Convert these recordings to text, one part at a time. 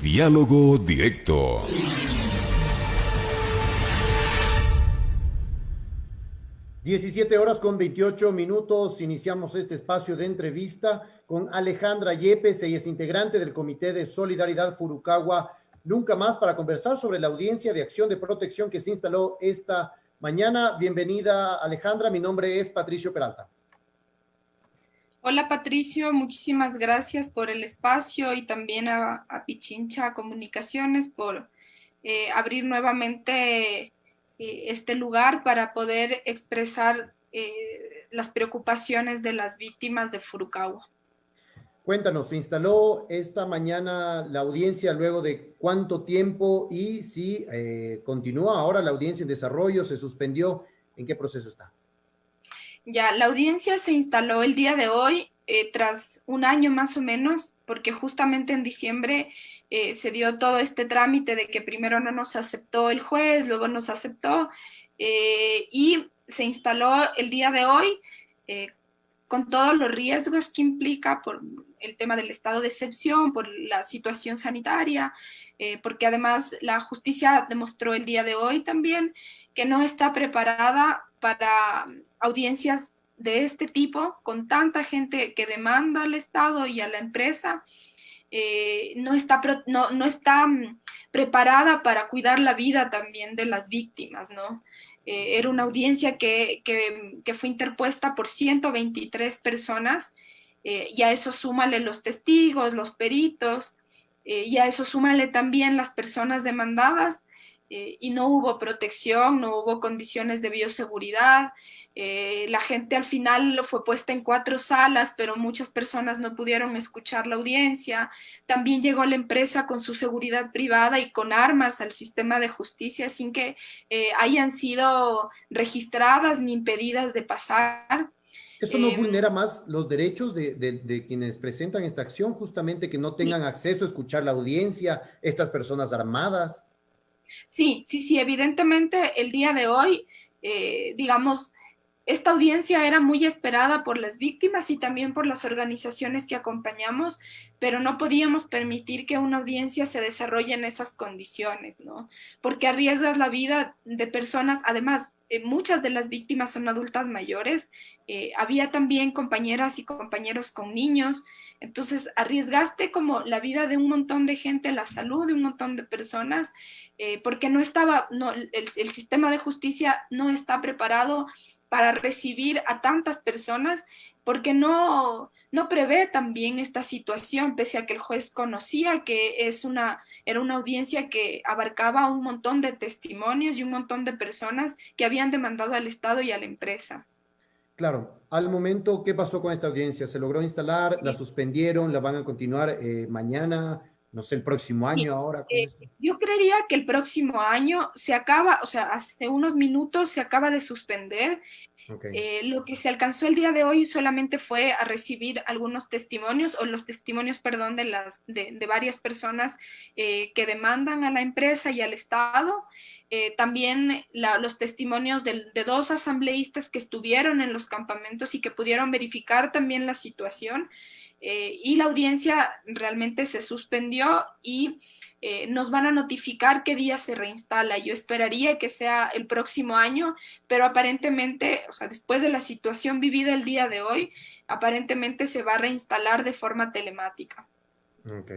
Diálogo Directo. Diecisiete horas con 28 minutos. Iniciamos este espacio de entrevista con Alejandra Yepes. Ella es integrante del Comité de Solidaridad Furukawa Nunca Más, para conversar sobre la audiencia de acción de protección que se instaló esta mañana. Bienvenida, Alejandra. Mi nombre es Patricio Peralta. Hola Patricio, muchísimas gracias por el espacio y también a Pichincha Comunicaciones por abrir nuevamente este lugar para poder expresar las preocupaciones de las víctimas de Furukawa. Cuéntanos, se instaló esta mañana la audiencia luego de cuánto tiempo y si continúa ahora la audiencia en desarrollo, se suspendió, ¿en qué proceso está? Ya, la audiencia se instaló el día de hoy, tras un año más o menos, porque justamente en diciembre se dio todo este trámite de que primero no nos aceptó el juez, luego nos aceptó, y se instaló el día de hoy con todos los riesgos que implica por el tema del estado de excepción, por la situación sanitaria, porque además la justicia demostró el día de hoy también que no está preparada para audiencias de este tipo, con tanta gente que demanda al Estado y a la empresa. No está preparada para cuidar la vida también de las víctimas, ¿no? Era una audiencia que fue interpuesta por 123 personas, y a eso súmale los testigos, los peritos, y a eso súmale también las personas demandadas, y no hubo protección, no hubo condiciones de bioseguridad. La gente al final fue puesta en 4 salas, pero muchas personas no pudieron escuchar la audiencia. También llegó la empresa con su seguridad privada y con armas al sistema de justicia sin que hayan sido registradas ni impedidas de pasar. ¿Eso no vulnera más los derechos de quienes presentan esta acción, justamente que no tengan acceso a escuchar la audiencia, estas personas armadas? Sí, evidentemente el día de hoy, digamos, esta audiencia era muy esperada por las víctimas y también por las organizaciones que acompañamos, pero no podíamos permitir que una audiencia se desarrolle en esas condiciones, ¿no? Porque arriesgas la vida de personas, además, muchas de las víctimas son adultas mayores, había también compañeras y compañeros con niños. Entonces, arriesgaste como la vida de un montón de gente, la salud de un montón de personas, porque el sistema de justicia no está preparado para recibir a tantas personas, porque no prevé también esta situación, pese a que el juez conocía que era una audiencia que abarcaba un montón de testimonios y un montón de personas que habían demandado al Estado y a la empresa. Claro, al momento, ¿qué pasó con esta audiencia? ¿Se logró instalar? ¿La suspendieron? ¿La van a continuar mañana? No sé, el próximo año ahora con esto. Yo creería que el próximo año se acaba, o sea, hace unos minutos se acaba de suspender. Okay. Lo que se alcanzó el día de hoy solamente fue a recibir algunos testimonios, o los testimonios, perdón, de varias personas que demandan a la empresa y al Estado. También los testimonios de 2 asambleístas que estuvieron en los campamentos y que pudieron verificar también la situación. Y la audiencia realmente se suspendió y nos van a notificar qué día se reinstala. Yo esperaría que sea el próximo año, pero aparentemente, o sea, después de la situación vivida el día de hoy, aparentemente se va a reinstalar de forma telemática. Ok.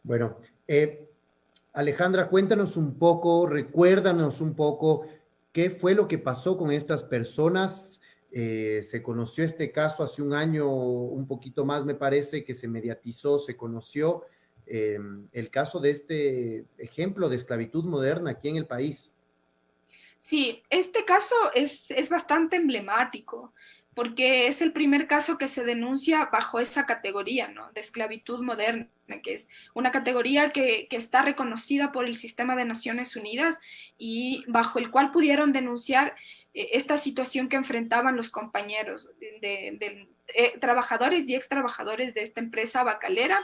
Bueno, Alejandra, cuéntanos un poco, recuérdanos un poco qué fue lo que pasó con estas personas. Se conoció este caso hace un año, un poquito más me parece, que se mediatizó, se conoció el caso de este ejemplo de esclavitud moderna aquí en el país. Sí, este caso es bastante emblemático, porque es el primer caso que se denuncia bajo esa categoría, ¿no? De esclavitud moderna, que es una categoría que está reconocida por el sistema de Naciones Unidas y bajo el cual pudieron denunciar esta situación que enfrentaban los compañeros de trabajadores y ex trabajadores de esta empresa bacalera.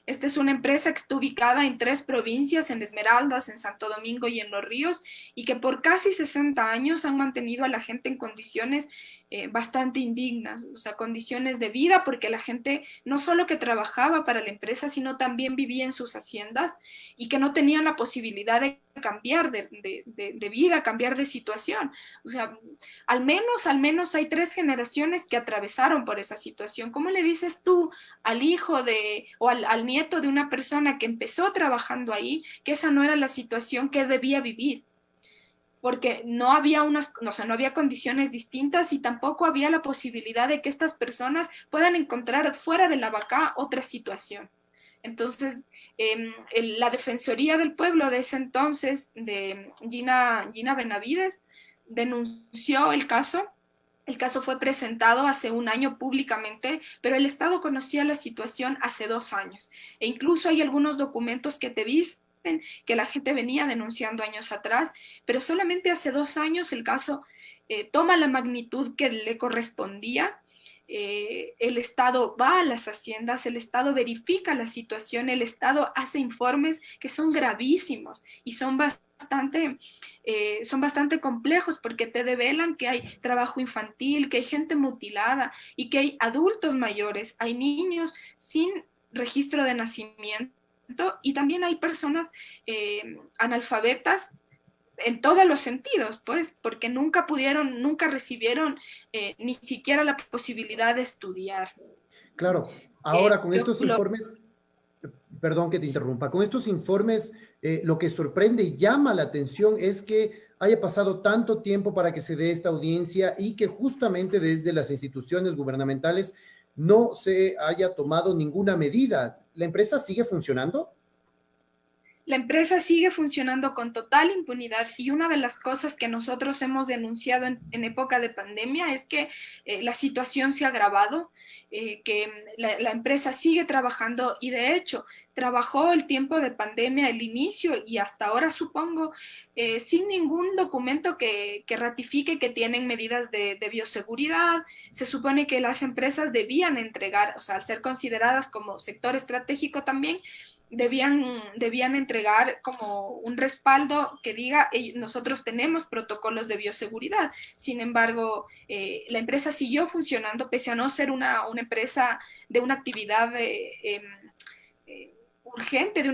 Esta es una empresa que está ubicada en 3 provincias, en Esmeraldas, en Santo Domingo y en Los Ríos, y que por casi 60 años han mantenido a la gente en condiciones bastante indignas, o sea, condiciones de vida, porque la gente no solo que trabajaba para la empresa, sino también vivía en sus haciendas y que no tenían la posibilidad de cambiar de vida, cambiar de situación. O sea, al menos hay 3 generaciones que atravesaron por esa situación. ¿Cómo le dices tú al hijo o al nieto de una persona que empezó trabajando ahí que esa no era la situación que debía vivir? Porque no había o sea, no había condiciones distintas y tampoco había la posibilidad de que estas personas puedan encontrar fuera de la vaca otra situación. Entonces, la Defensoría del Pueblo de ese entonces, de Gina Benavides, denunció el caso. El caso fue presentado hace un año públicamente, pero el Estado conocía la situación hace 2 años. E incluso hay algunos documentos que te dicen que la gente venía denunciando años atrás, pero solamente hace 2 años el caso toma la magnitud que le correspondía. El Estado va a las haciendas, el Estado verifica la situación, el Estado hace informes que son gravísimos y son bastante complejos porque te develan que hay trabajo infantil, que hay gente mutilada y que hay adultos mayores, hay niños sin registro de nacimiento y también hay personas analfabetas en todos los sentidos, pues, porque nunca recibieron ni siquiera la posibilidad de estudiar. Claro, ahora con Lo, estos lo, informes, perdón que te interrumpa, con estos informes, lo que sorprende y llama la atención es que haya pasado tanto tiempo para que se dé esta audiencia y que justamente desde las instituciones gubernamentales no se haya tomado ninguna medida. ¿La empresa sigue funcionando? La empresa sigue funcionando con total impunidad y una de las cosas que nosotros hemos denunciado en época de pandemia es que la situación se ha agravado, que la empresa sigue trabajando y de hecho trabajó el tiempo de pandemia, el inicio y hasta ahora supongo, sin ningún documento que ratifique que tienen medidas de bioseguridad. Se supone que las empresas debían entregar, o sea, al ser consideradas como sector estratégico también, debían entregar como un respaldo que diga, nosotros tenemos protocolos de bioseguridad. Sin embargo, la empresa siguió funcionando pese a no ser una empresa de una actividad urgente, de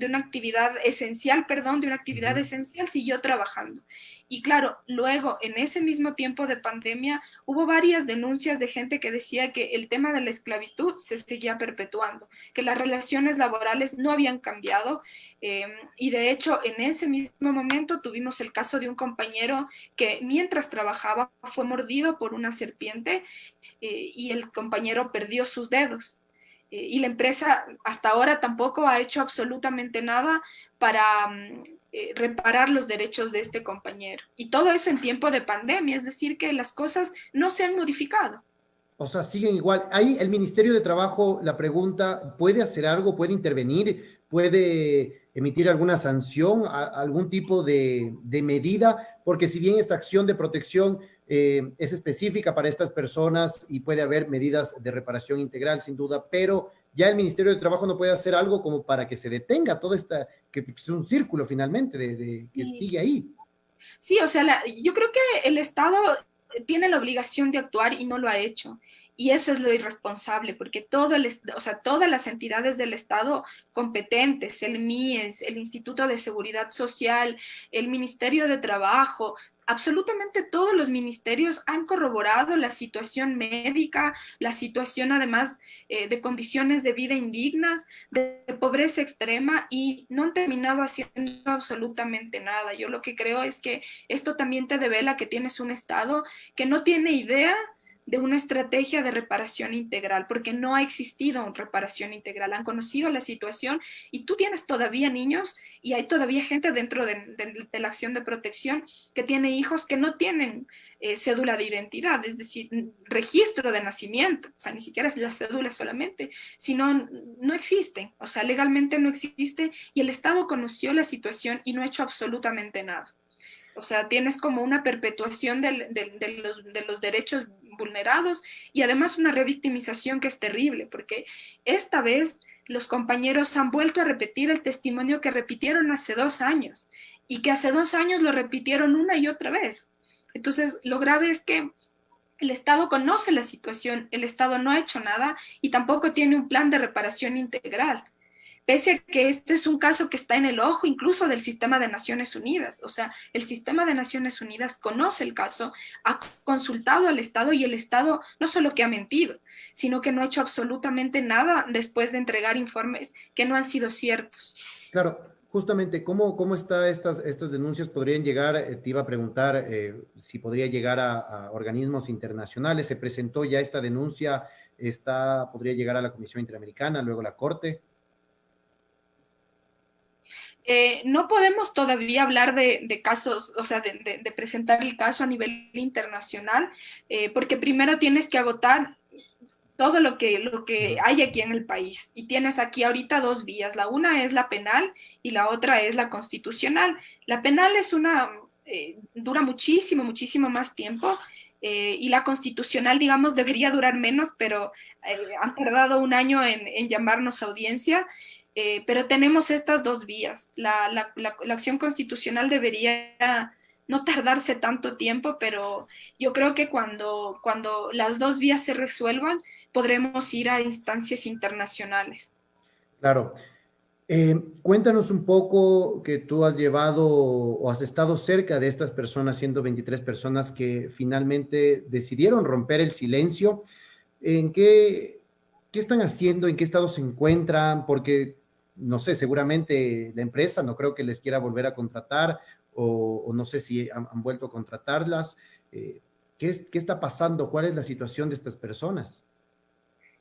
una actividad esencial, perdón, de una actividad esencial, siguió trabajando. Y claro, luego, en ese mismo tiempo de pandemia, hubo varias denuncias de gente que decía que el tema de la esclavitud se seguía perpetuando, que las relaciones laborales no habían cambiado. Y de hecho, en ese mismo momento tuvimos el caso de un compañero que mientras trabajaba fue mordido por una serpiente y el compañero perdió sus dedos. Y la empresa hasta ahora tampoco ha hecho absolutamente nada para reparar los derechos de este compañero. Y todo eso en tiempo de pandemia, es decir, que las cosas no se han modificado. O sea, siguen igual. Ahí el Ministerio de Trabajo, la pregunta, ¿puede hacer algo? ¿Puede intervenir? ¿Puede emitir alguna sanción, algún tipo de medida? Porque si bien esta acción de protección es específica para estas personas y puede haber medidas de reparación integral, sin duda, pero ya el Ministerio de Trabajo no puede hacer algo como para que se detenga toda esta, que es un círculo finalmente que sigue ahí. Sí, o sea, yo creo que el Estado tiene la obligación de actuar y no lo ha hecho. Y eso es lo irresponsable, porque o sea, todas las entidades del Estado competentes, el MIES, el Instituto de Seguridad Social, el Ministerio de Trabajo, absolutamente todos los ministerios han corroborado la situación médica, la situación además de condiciones de vida indignas, de pobreza extrema y no han terminado haciendo absolutamente nada. Yo lo que creo es que esto también te devela que tienes un Estado que no tiene idea de una estrategia de reparación integral, porque no ha existido una reparación integral. Han conocido la situación y tú tienes todavía niños y hay todavía gente dentro de la acción de protección que tiene hijos que no tienen cédula de identidad, es decir, registro de nacimiento, o sea, ni siquiera es la cédula solamente, sino no existen, o sea, legalmente no existe y el Estado conoció la situación y no ha hecho absolutamente nada. O sea, tienes como una perpetuación de los derechos vulnerados y además una revictimización que es terrible, porque esta vez los compañeros han vuelto a repetir el testimonio que repitieron hace 2 años y que hace 2 años lo repitieron una y otra vez. Entonces, lo grave es que El Estado conoce la situación, el Estado no ha hecho nada y tampoco tiene un plan de reparación integral, pese a que este es un caso que está en el ojo incluso del sistema de Naciones Unidas. O sea, el sistema de Naciones Unidas conoce el caso, ha consultado al Estado y el Estado no solo que ha mentido, sino que no ha hecho absolutamente nada después de entregar informes que no han sido ciertos. Claro, justamente, ¿cómo está estas denuncias? ¿Podrían llegar, te iba a preguntar si podría llegar a organismos internacionales? ¿Se presentó ya esta denuncia? ¿Podría llegar a la Comisión Interamericana, luego a la Corte? No podemos todavía hablar de casos, o sea, de presentar el caso a nivel internacional, porque primero tienes que agotar todo lo que hay aquí en el país. Y tienes aquí ahorita dos vías. La una es la penal y la otra es la constitucional. La penal es dura muchísimo, muchísimo más tiempo. Y la constitucional, digamos, debería durar menos, pero han tardado un año en llamarnos a audiencia. Pero tenemos estas dos vías. La acción constitucional debería no tardarse tanto tiempo, pero yo creo que cuando las dos vías se resuelvan, podremos ir a instancias internacionales. Claro. Cuéntanos un poco que tú has llevado o has estado cerca de estas personas, 123 personas que finalmente decidieron romper el silencio. ¿En qué están haciendo? ¿En qué estado se encuentran? Porque, no sé, seguramente la empresa no creo que les quiera volver a contratar o no sé si han vuelto a contratarlas. ¿Qué está pasando? ¿Cuál es la situación de estas personas?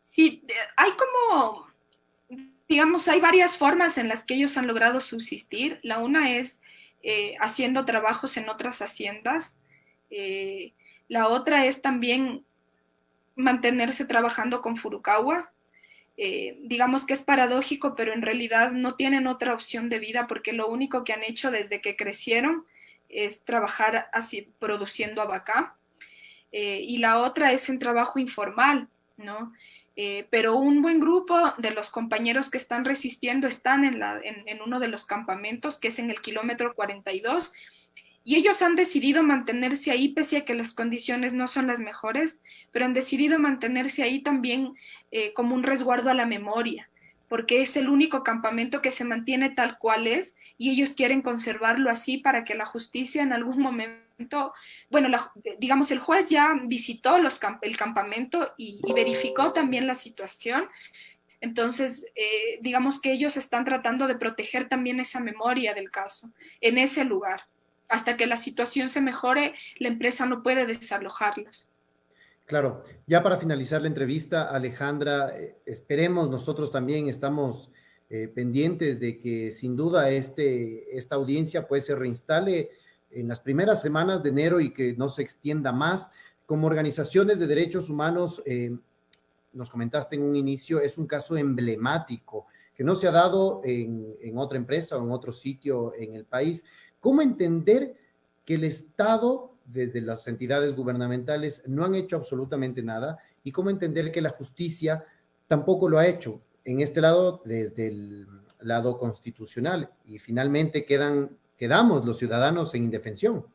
Sí, hay como, digamos, hay varias formas en las que ellos han logrado subsistir. La una es haciendo trabajos en otras haciendas. Eh, la otra es también mantenerse trabajando con Furukawa. Digamos que es paradójico, pero en realidad no tienen otra opción de vida porque lo único que han hecho desde que crecieron es trabajar así, produciendo abacá. Y la otra es en trabajo informal, ¿no? Pero un buen grupo de los compañeros que están resistiendo están en uno de los campamentos, que es en el kilómetro 42, y ellos han decidido mantenerse ahí pese a que las condiciones no son las mejores, pero han decidido mantenerse ahí también como un resguardo a la memoria, porque es el único campamento que se mantiene tal cual es y ellos quieren conservarlo así para que la justicia en algún momento, bueno, digamos, el juez ya visitó el campamento y verificó también la situación. Entonces, digamos que ellos están tratando de proteger también esa memoria del caso en ese lugar. Hasta que la situación se mejore, la empresa no puede desalojarlos. Claro, ya para finalizar la entrevista, Alejandra, esperemos, nosotros también estamos pendientes de que sin duda esta audiencia pues se reinstale en las primeras semanas de enero y que no se extienda más. Como organizaciones de derechos humanos, nos comentaste en un inicio, es un caso emblemático que no se ha dado en otra empresa o en otro sitio en el país. ¿Cómo entender que el Estado, desde las entidades gubernamentales, no han hecho absolutamente nada? ¿Y cómo entender que la justicia tampoco lo ha hecho? En este lado, desde el lado constitucional, y finalmente quedamos los ciudadanos en indefensión.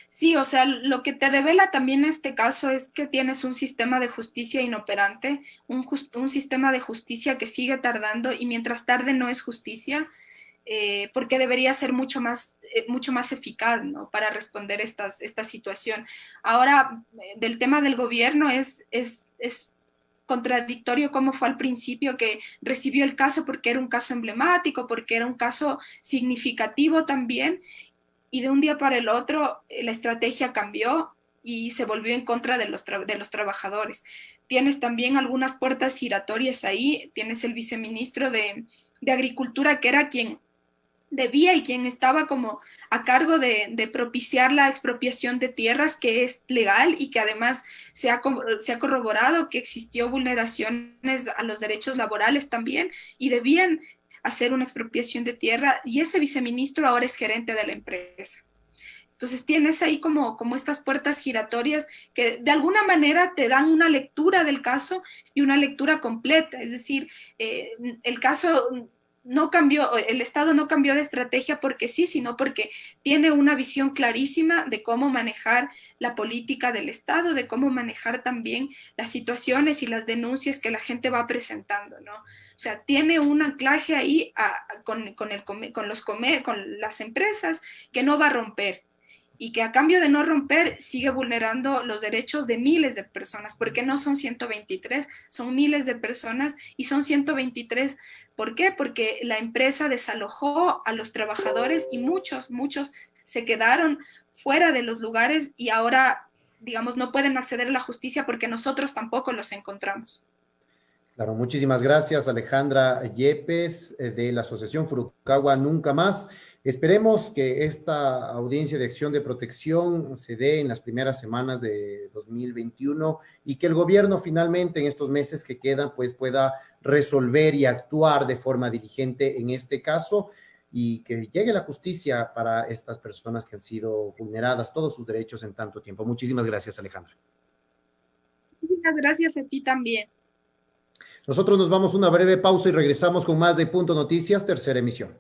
Sí, o sea, lo que te revela también este caso es que tienes un sistema de justicia inoperante, un sistema de justicia que sigue tardando y mientras tarde no es justicia, porque debería ser mucho más eficaz, ¿no? Para responder esta situación. Ahora, del tema del gobierno es contradictorio como fue al principio que recibió el caso porque era un caso emblemático, porque era un caso significativo también, y de un día para el otro la estrategia cambió y se volvió en contra de los trabajadores. Tienes también algunas puertas giratorias ahí, tienes el viceministro de Agricultura que era quien debía y quien estaba como a cargo de propiciar la expropiación de tierras, que es legal y que además se ha corroborado que existió vulneraciones a los derechos laborales también y debían hacer una expropiación de tierra y ese viceministro ahora es gerente de la empresa. Entonces tienes ahí como estas puertas giratorias que de alguna manera te dan una lectura del caso y una lectura completa. Es decir, el caso no cambió, el Estado no cambió de estrategia porque sí, sino porque tiene una visión clarísima de cómo manejar la política del Estado, de cómo manejar también las situaciones y las denuncias que la gente va presentando, ¿no? O sea, tiene un anclaje ahí con las empresas que no va a romper y que a cambio de no romper sigue vulnerando los derechos de miles de personas, porque no son 123, son miles de personas y son 123. ¿Por qué? Porque la empresa desalojó a los trabajadores y muchos se quedaron fuera de los lugares y ahora, digamos, no pueden acceder a la justicia porque nosotros tampoco los encontramos. Claro, muchísimas gracias, Alejandra Yepes, de la Asociación Furukawa Nunca Más. Esperemos que esta audiencia de acción de protección se dé en las primeras semanas de 2021 y que el gobierno finalmente en estos meses que quedan pues pueda resolver y actuar de forma diligente en este caso y que llegue la justicia para estas personas que han sido vulneradas todos sus derechos en tanto tiempo. Muchísimas gracias, Alejandra. Muchas gracias a ti también. Nosotros nos vamos a una breve pausa y regresamos con más de Punto Noticias, tercera emisión.